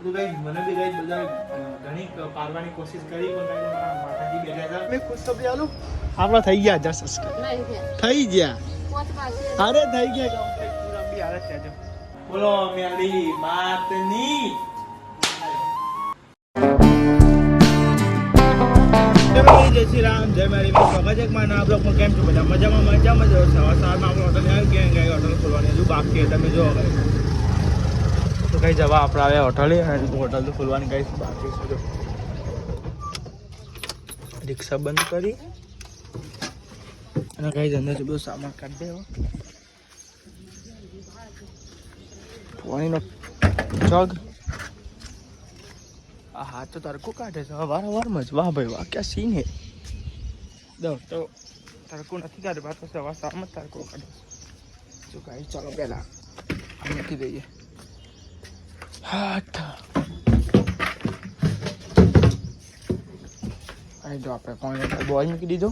તો ગાઈસ મને બી ગાઈસ બધા ઘણી પારવાની કોશિશ કરી પણ ગાઈસ મારા માતાજી બેઠા હતા મેં ખુશ તો આલું આપણા થઈ ગયા 10 સબસ્ક્રાઇબ થઈ ગયા અરે થઈ ગયા કમ્પ્લીટ પૂરા બી હાલત છે જો બોલો મેલી માતની જય શ્રી રામ જય મારી સ્વાગત છે મારા નવા બ્લોગમાં. કેમ છો બધા? મજામાં જ. સવારમાં આપણે હોટલ આવી ગયા હોટલ ખોલવાની હજુ બાકી તમે જો તો કઈ જવા આપણે આવ્યા હોટલે અને હોટલ તો ખોલવાની કઈ બાકી છે. રિક્ષા બંધ કરી અને કઈ અંદર બધું સામાન કાઢી દેવો. પાણીનો જગ આ હાથ તો તડકો કાઢે છે વારંવારમાં જ. વાહ ભાઈ વાહ, ક્યાં સીન હે. દો તો તડકો નથી કાઢે વાત તો સવાર સામ જ તડકો કાઢે જો કાંઈ. ચાલો પહેલાં આ મૂકી દઈએ. હાથ અહીં જો આપણે પાણી બોલ મૂકી દીધો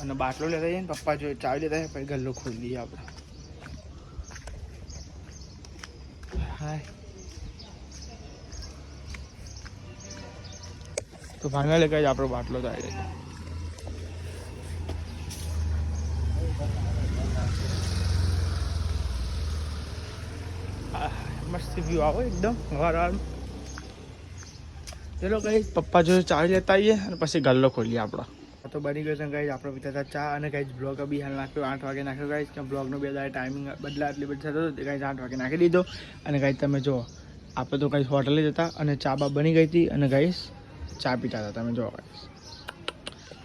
અને બાટલો લેતા જઈએ ને પપ્પા જો ચાવી લેતા પછી ગલ્લો ખોલી દઈએ આપણે. હાય તો ફાઇનલી કઈ આપણો બાટલો તો આવી જાય. મસ્ત વ્યૂ આવો એકદમ વાર. ચલો કઈ પપ્પા જો ચાવી લેતા આવીએ અને પછી ગલ્લો ખોલીએ આપણો. તો બની ગયો છે કઈ આપણે પીતા હતા ચા અને કઈ બ્લોગ બી હાલ નાખ્યો 8 વાગે નાખ્યો કઈ કે બ્લોગનો બે દાડે ટાઈમિંગ બદલા એટલી બધી થતો કઈ 8 વાગે નાખી દીધો. અને કઈ તમે જો આપણે તો કઈ હોટલે જતા અને ચા બા બની ગઈ હતી અને કઈ ચા પીતા હતા તમે જો કઈ.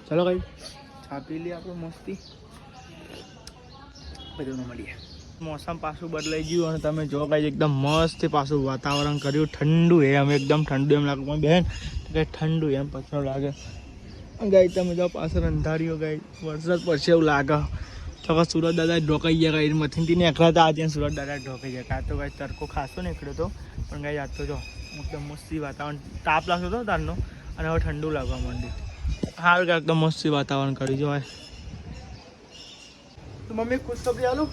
ચલો કઈ ચા પી લઈએ આપણે મસ્તી બધું મળીએ. મોસમ પાછું બદલાઈ ગયું અને તમે જો કઈ એકદમ મસ્ત પાછું વાતાવરણ કર્યું ઠંડુ એમ એકદમ ઠંડુ એમ લાગે પણ બહેન કઈ ઠંડુ એમ પછાડો લાગે ગાય. તમે જો પાછળ અંધારીઓ ગાય વરસાદ પડશે એવું લાગે. ચોક્કસ સુરત દાદા ઢોકાઈ ગયા ગાય મથીનથી નીકળ્યા હતા આજે સુરત દાદા ઢોકાઈ ગયા. કાં તો ગાય તડકો ખાસો નીકળ્યો હતો પણ ગાય આજ તો જો એકદમ મસ્તી વાતાવરણ. તાપ લાગતો હતો તારનો અને હવે ઠંડુ લાગવા માંડ્યું. સારું કાંઈક એકદમ મસ્તી વાતાવરણ કરી જો. તો મમ્મી ખુશ તો આલું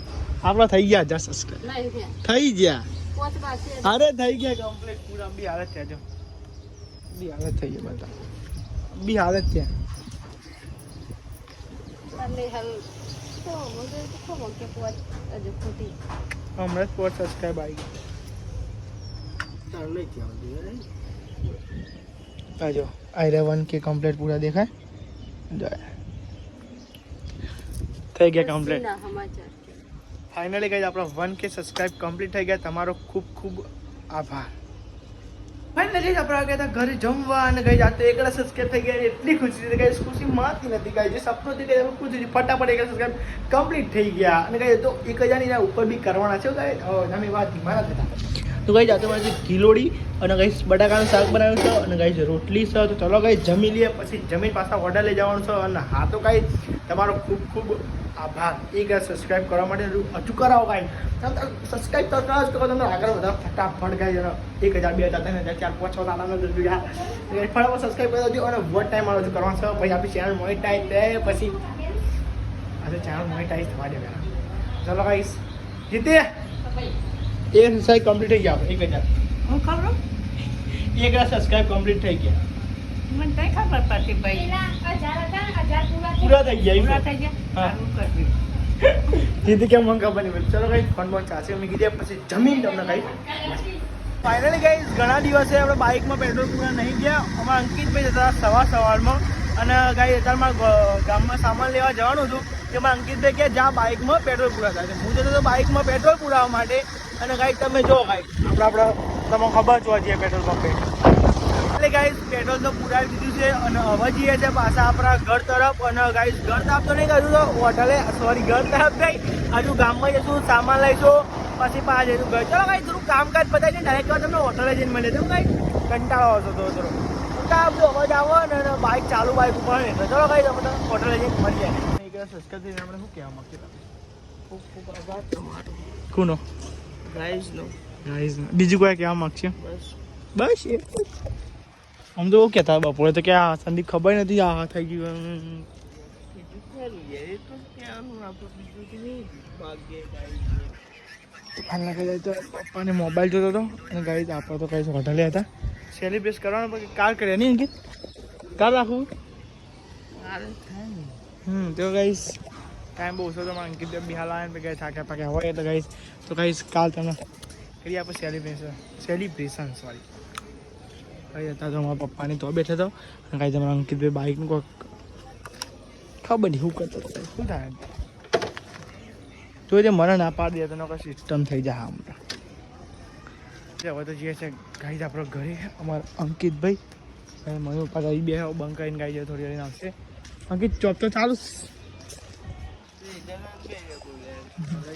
આપણા થઈ ગયા 10 સબસ્ક્રાઇબ થઈ ગયા અરે થઈ ગયા કમ્પ્લીટ પૂરા બી હાલત છે જો બી હાલત થઈ ગયા બધા બી હાલત છે. હમણાં જ 4 સબસ્ક્રાઇબ આવી ગયા જો આઈ 1K કમ્પ્લીટ પૂરા દેખાય થઈ ગયા કમ્પ્લીટ. ફાઇનલી ગઈ આપણા 1K સબસ્ક્રાઇબ કમ્પ્લીટ થઈ ગયા. તમારો ખૂબ ખૂબ આભાર. ફાઇનલી આપણે આ ગયા હતા ઘરે જમવા અને ગઈ જાતે એકલા સબસ્ક્રાઇબ થઈ ગયા એટલી ખુશી હતી ગઈ. ખુશી માતી નથી ગઈ જે સપનું હતી ગઈ ખુશી ફટાફટ એકલા સબસ્ક્રાઇબ કમ્પ્લીટ થઈ ગયા. અને ગઈ તો 1000ની ઉપર બી કરવાના છે ગઈ તમે વાત મારા હતા તો ગઈ જાતે મારી ગીલોડી અને ગઈ બટાકાનું શાક બનાવ્યું છે અને ગઈ રોટલી છે. તો ચલો ગઈ જમી લઈએ પછી જમીન પાછા ઓર્ડર લઈ જવાનું છે. અને હા તો ગઈ તમારો ખૂબ ખૂબ આભાર. એક સબસ્ક્રાઇબ કરવા માટે હજુ કરાવો કાંઈ સબસ્ક્રાઇબ તો કરો જ કરો તમને આગળ બધા ફટાફટ ગાઈ 1000 2000 3000 4 5 6 આના ફટાફટ સબસ્ક્રાઇબ કરી દો અને વોટ ટાઈમ હજુ કરવાનો છે. પછી આપણી ચેનલ મોનેટાઈઝ થાય પછી આજે ચેનલ મોનેટાઈઝ થવા દે પહેલાં. ચલો ગાઈસ જીતે એક સબસ્ક્રાઇબ કમ્પ્લીટ થઈ ગયા આપણે 1000 હું ખબર 1000 સબસ્ક્રાઇબ કમ્પ્લીટ થઈ ગયા. મને કઈ ખબર પડતી ભાઈ પૂરા થઈ ગયા જીતી કેમ મને ખબર નહીં. ચલો કઈ ફોન બોન ચાસી મેં કીધી પછી જમીન તમને કઈ ફાઇનલી ગઈ ઘણા દિવસે આપણે બાઇકમાં પેટ્રોલ પૂરા નહીં ગયા. અમારા અંકિતભાઈ જતા સવારમાં અને ગાઈ અત્યારમાં ગામમાં સામાન લેવા જવાનું હતું કે મારા અંકિતભાઈ કે જ્યાં બાઇકમાં પેટ્રોલ પૂરા થાય. હું જતો હતો બાઇકમાં પેટ્રોલ પુરાવવા માટે અને ગાઈ તમે જો ગાઈ આપણે તમને ખબર જ હોય પેટ્રોલ પંપે એટલે ગાઈસ પેટ્રોલ તો પુરાવી દીધું છે અને હવે જઈએ છે પાછા આપણા ઘર તરફ. અને ગાઈસ ઘર તરફ તો નહીં કર્યું તો હોટલે સોરી ઘર તરફ ગઈ હજુ ગામમાં જઈશું સામાન લઈશું પછી પાછા જઈશું ઘર. ચલો ગાઈ થોડું કામકાજ પતાવીને ડાયરેક્ટ તમને હોટલે જઈને મળે તો ગાઈ કંટાળો આવતો હતો થોડો બધો અવાજ આવો ને બાઇક ચાલુ બાઇક ઉપર ને તો ચલો ગાઈ તમને હોટલે જઈને મળી જાય. સબસ્ક્રાઇબ થઈને આપણે શું કહેવા માંગીએ ખૂબ ખૂબ આભાર કોનો ગાઈઝનો બીજું કોઈ કહેવા માંગશે બસ એ આમ તો કહેતા બપોરે તો કે આ સંદીપ ખબર નથી આ થઈ ગયું હાલના કહી જાય તો પપ્પાને મોબાઈલ જોતો હતો અને ગાઈસ આપણે તો કઈ હોટલે હતા સેલિબ્રેટ કરવાનું પછી કાર કરીએ નહીં અંકિત કાર રાખવું તો ગાઈસ ટાઈમ બહુ ઓછો તો અંકિત બિહાર આવે ને કંઈ થાક્યા પાક્યા હોય તો ગાઈસ તો ગાઈસ કાલ તમે કરીએ આપણે સેલિબ્રેશન સોરી કઈ હતા તો મારા પપ્પાની તો બેઠા હતો અને કાંઈ તમારા અંકિતભાઈ બાઇકનું કોઈક ખબર નહીં શું કરતો શું થાય તો જે મને ના પાડી દે તો કોઈ સિસ્ટમ થઈ જાય હમણાં હવે તો જે છે ગાઈ આપણો ઘરે અમારા અંકિતભાઈ મમ્મી પપ્પા આવી બે બંધ કરીને ગાઈ જાય થોડી વાર આવશે અંકિત ચોપ તો ચાલુ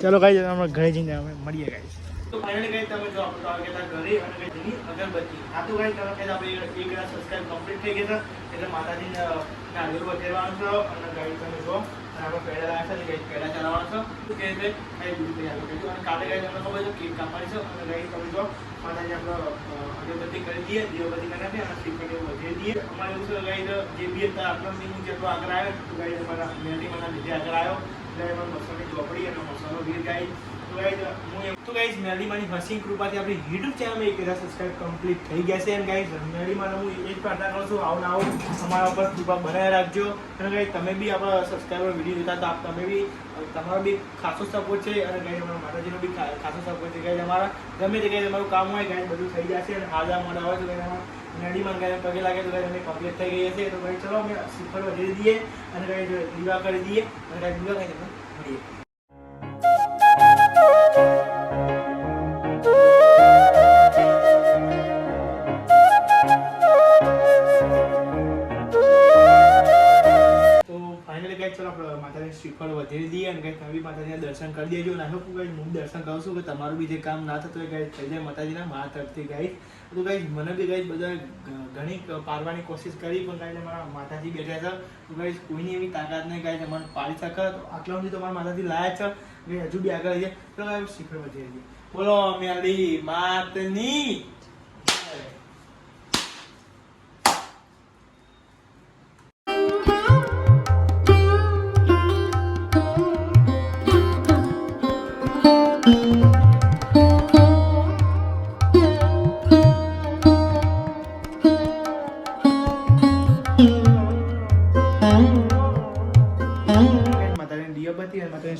ચલો ગાઈ જાય અમારા ઘરે જઈને અમે મળીએ ગાઈ તો ફાઇનલી ગાઈ તમે જો આપણે ઘરે અને કઈ અગરબત્તી આ તો ગાઈ તમે કઈ આપણે 1 ગ્લાસ સબસ્ક્રાઇબ કમ્પ્લીટ થઈ ગયા એટલે માતાજીને નારિયેળ વધારવાનું છે અને ગાઈ તમે જો આપણે પેડા લાવ્યા છે ગાઈ પેડા ચલાવવાનો છે તો કે છે કઈ દૂધ નહીં આવ્યું અને કાલે ગાઈ તમને ખબર છે કેક કાપવાની છે અને ગાઈ તમે જો માતાજી આપણે અગરબત્તી કરી દઈએ દીવાબત્તી કરી નાખીએ અને શ્રીફળ એવું વધારી દઈએ અમારે એવું છે ગાઈ જે બી હતા આટલો મિનિટ જેટલો આગળ આવ્યો તો ગાઈ તમારા મેથી મને લીધે આગળ આવ્યો એટલે એમાં મસાલાની ચોપડી અને મસાલો ગીર ગાઈ તો ગાઈસ મેલીમાની હસીન કૃપાથી આપણી યુટ્યુબ ચેનલમાં 1 હજાર સબસ્ક્રાઇબ કમ્પ્લીટ થઈ ગયા છે અને ગાઈસ મેલીમાને હું એ જ પ્રાર્થના કરું છું આવું આવું અમારા ઉપર કૃપા બનાવી રાખજો અને ગાઈસ તમે બી આપણા સબસ્ક્રાઈબર વિડીયો જોતા તો તમે બી તમારો બી ખાસો સપોર્ટ છે અને ગાઈસ અમારા માતાજીનો બી ખાસો સપોર્ટ છે ગાઈસ અમારા ગમે તે ગાઈસ તમારું કામ હોય ગાઈસ બધું થઈ જશે અને હાજા મોડા હોય તો ગાઈસ અમારા મેડીમાં ગાઈસ પગે લાગે તો ગાઈસ અમે કમ્પ્લીટ થઈ ગઈ હશે તો ગાઈસ ચલો અમે શ્રીફળ વધારી દઈએ અને ગાઈસ દીવા કરી દઈએ અને ગાઈસ દીવા ગાઈસ મળીએ શ્રીફળ વધારી દઈએ અને કંઈક નવી માતાજીના દર્શન કરી દેજો અને હું કંઈ હું દર્શન કરું છું કે તમારું બી જે કામ ના થતું હોય કંઈ થઈ જાય માતાજીના મા તરફથી ગાઈશ તો કંઈ મને બી કંઈ બધા ઘણી પાડવાની કોશિશ કરી પણ કાંઈ મારા માતાજી બેઠા છે તો કંઈ કોઈની એવી તાકાત નહીં કાંઈ મને પાડી શકે તો આટલા સુધી તમારા માતાજી લાયા છે કંઈ હજુ બી આગળ છે તો કાંઈ શ્રીફળ વધારી દઈએ બોલો મેલી માતની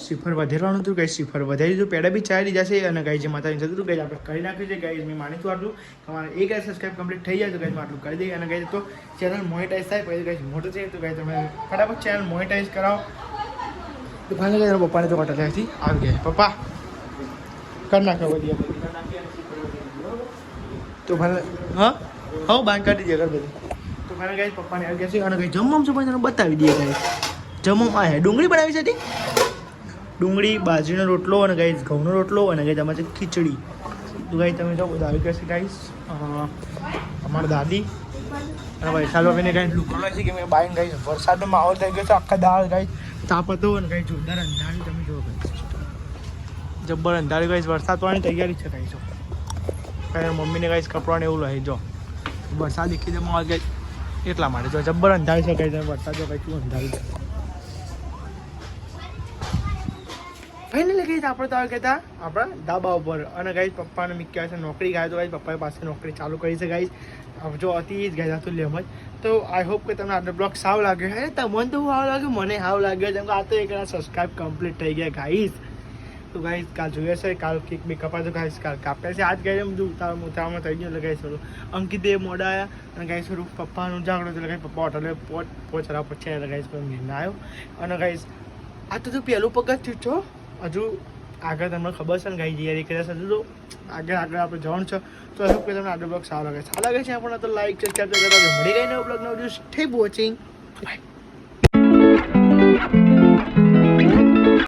શ્રીફળ વધારવાનું હતું ગાઈસ શ્રીફળ વધારી દીધું પેડા બી ચાલી જશે અને ગાઈસ જે માતાજી જતું હતું ગાઈસ આપણે કરી નાખ્યું છે ગાઈસ મેં માનીશું આટલું તમારે 1 હજાર સબસ્ક્રાઇબ કમ્પ્લીટ થઈ જાય તો ગાઈસ આટલું કરી દઈએ અને ગાઈસ તો ચેનલ મોનેટાઈઝ થાય પછી ગાઈસ મોટું છે તો ગાઈસ તમે ફટાફટ ચેનલ મોનેટાઈઝ કરાવો તો ફાઇનલી ગાઈસ પપ્પાને તો હોટલથી આવી ગયા પપ્પા કરી નાખો બધી તો ફાઇનલ હા બાંધ કરી દીધી અગર બધી તો ફાઇનલ ગાઈસ પપ્પાને આવી ગયા છે અને ગાઈસ જમવાનું છે પણ તને બતાવી દઈએ ગાઈસ જમવામાં આ ડુંગળી બનાવી છે ડુંગળી બાજરીનો રોટલો અને ગાઈસ ઘઉંનો રોટલો અને ગાઈસ આમાં છે ખીચડી તો ગાઈસ તમે જો બધા આવી ગયા છે ગાઈસ અમારા દાદી અને વૈશાલ બાબીને ગાઈસ લુકડો છે કે મેં બાઈન ગાઈસ વરસાદનો માહોલ થઈ ગયો છે આખા દાળ ગાઈસ તાપ હતો અને ગાઈસ જોરદાર અંધારી તમે જો ગાઈસ જબ્બર અંધારી ગાઈસ વરસાદ પાણી તૈયારી છે ગાઈસ કાંઈ મમ્મીને ગાઈસ કપડાને એવું લઈ જો વરસાદ દેખી દે માહોલ ગાઈસ એટલા માટે જો જબ્બર અંધારી છે ગાઈસ વરસાદ જો ગાઈસ શું અંધારી છે ફાઇનલી ગઈ આપણે તો આવે કહેતા આપણા ધાબા ઉપર અને ગાઈસ પપ્પાને મીક્યા છે નોકરી ગયા તો ગાઈસ પપ્પાએ પાસે નોકરી ચાલુ કરી છે ગાઈસ જો અતિ જ ગયા તો લેમ જ તો આઈ હોપ કે તમને આજનો બ્લોગ સાવ લાગ્યો હે તમને તો સાવ લાગ્યો મને સાવ લાગ્યો જેમ કે આ તો 1 હજાર સબસ્ક્રાઇબ કમ્પ્લીટ થઈ ગયા ગાઈસ તો ગાઈસ કાલ જોઈએ છે કાલ કેક બી કપાતો ગાઈસ કાલ કાપ્યા છે આજ ગાઈસ બધું ઉતાવળમાં થઈ ગયું એટલે ગાઈસ થોડું અંકિત દેવ મોડા આવ્યા અને ગાઈસ થોડું પપ્પાનું જાગડું એટલે ગાઈસ પપ્પા હોટલે પહોંચરા પછી એટલે ગાઈસ કોઈ મેં આવ્યો અને ગાઈસ આ તો પહેલું પગથિયું છો હજુ આગળ તમને ખબર છે ને ગાઈ તૈયારી કર્યા છે તો આગળ આપણે જવાનું છે તો એવું કે તમને આગળ બ્લોગ સારો લાગે છે આપણને તો લાઈક સબસ્ક્રાઈબ કરતા મળી ગઈ નવો બ્લોગ નવો સ્ટે વોચિંગ બાય.